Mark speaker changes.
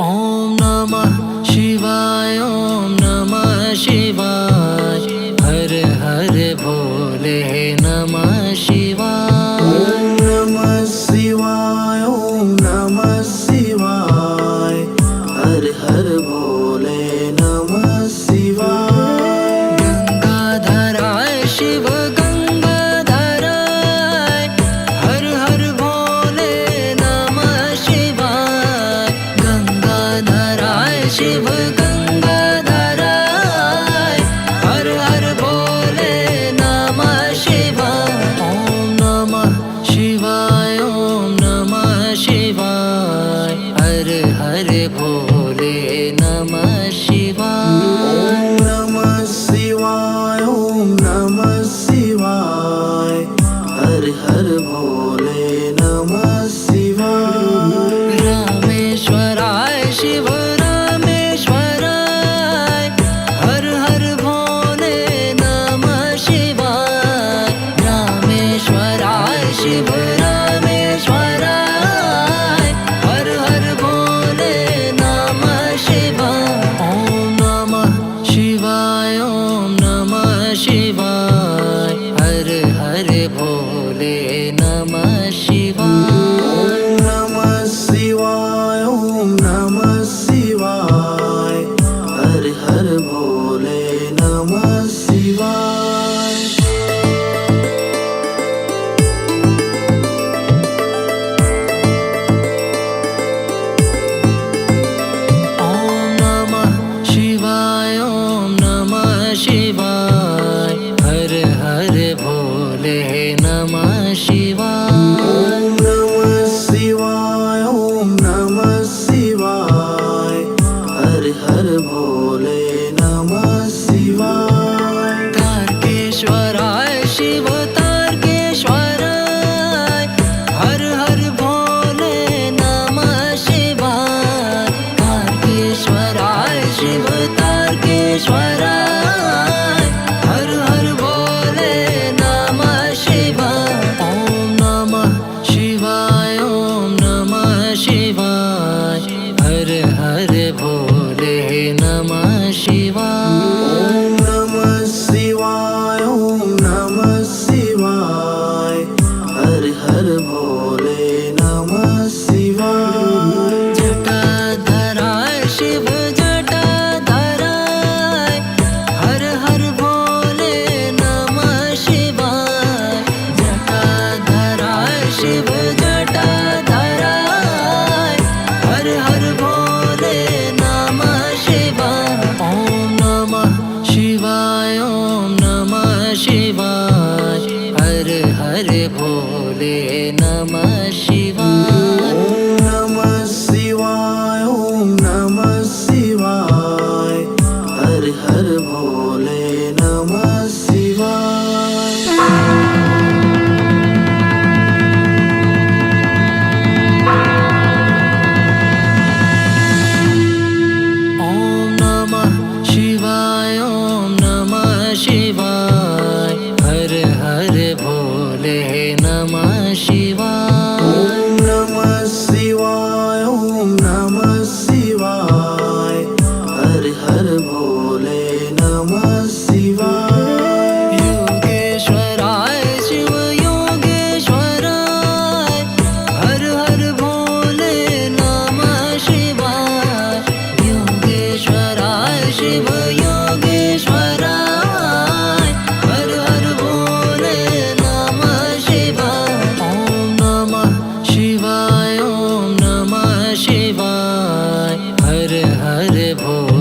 Speaker 1: ओम नमः शिवाय, ओम नमः शिवाय, हर हर भोले नमः शिवाय।
Speaker 2: ओम नमः शिवाय, ओम नमः शिवाय, हर हर भोले नमः शिवाय।
Speaker 1: गंगाधराय शिव गंगाधराय, हर हर भोले नमः शिवाय। गंगाधराय शिव गंगाधराय, हर हर भोले नमः शिवाय। ओम नमः शिवाय, ओम नमः शिवाय, हर हर भोले नमः शिवाय।
Speaker 2: ओम नमः शिवाय, ओम नमः शिवाय, हर हर भोले नमः शिवाय।
Speaker 1: रामेश्वराय शिव रामेश्वराय, हर हर भोले नमः शिवाय। रामेश्वराय शिव रामेश्वराय, हर हर भोले नमः शिवाय। ओम नमः शिवाय, ओम नमः शिवाय, हर हर भोले नमः शिवाय।
Speaker 2: ओम नमः शिवाय, ओम नमः शिवाय, हर हर भोले नमः शिवाय।
Speaker 1: ओम नमः शिवाय, ओम नमः शिवाय, हर हर भोले नमः शिवाय।
Speaker 2: ओम नमः शिवाय, ओम नमः शिवाय, हर हर भोले नमः शिवाय।
Speaker 1: तारकेश्वराय शिव तारकेश्वराय, हर हर भोले नमः शिवाय। तारकेश्वराय शिव तारकेश्वराय, हर हर भोले नमः शिवाय। ओम नमः शिवाय, ओम नमः शिवाय, हर हर भोले नमः शिवाय।
Speaker 2: ओम नमः शिवाय, ओम नमः शिवाय, हर हर भोले नमः शिवाय।
Speaker 1: जटाधराय शिव जटाधराय, हर हर भोले नमः शिवाय। जटाधराय शिव जटाधराय, हर हर भोले नमः शिवाय। ओम नमः शिवाय, ओम नमः शिवाय, हर हर भोले नमः शिवाय।
Speaker 2: ओम नमः शिवाय, ओम नमः शिवाय, हर हर भोले नमः शिवाय।
Speaker 1: ओम नमः शिवाय, ओम नमः शिवाय, हर हर भोले नमः शिवाय।
Speaker 2: ओम नमः शिवाय, ओम नमः शिवाय, हर हर भोले नमः शिवाय।
Speaker 1: योगेश्वराय शिव योगेश्वराय, हर हर भोले नमः शिवाय। योगेश्वराय शिव योगेश्वराय, हर हर भोले नमः शिवाय। ओम नमः शिवाय, ओम नमः शिवाय, हर हर भोले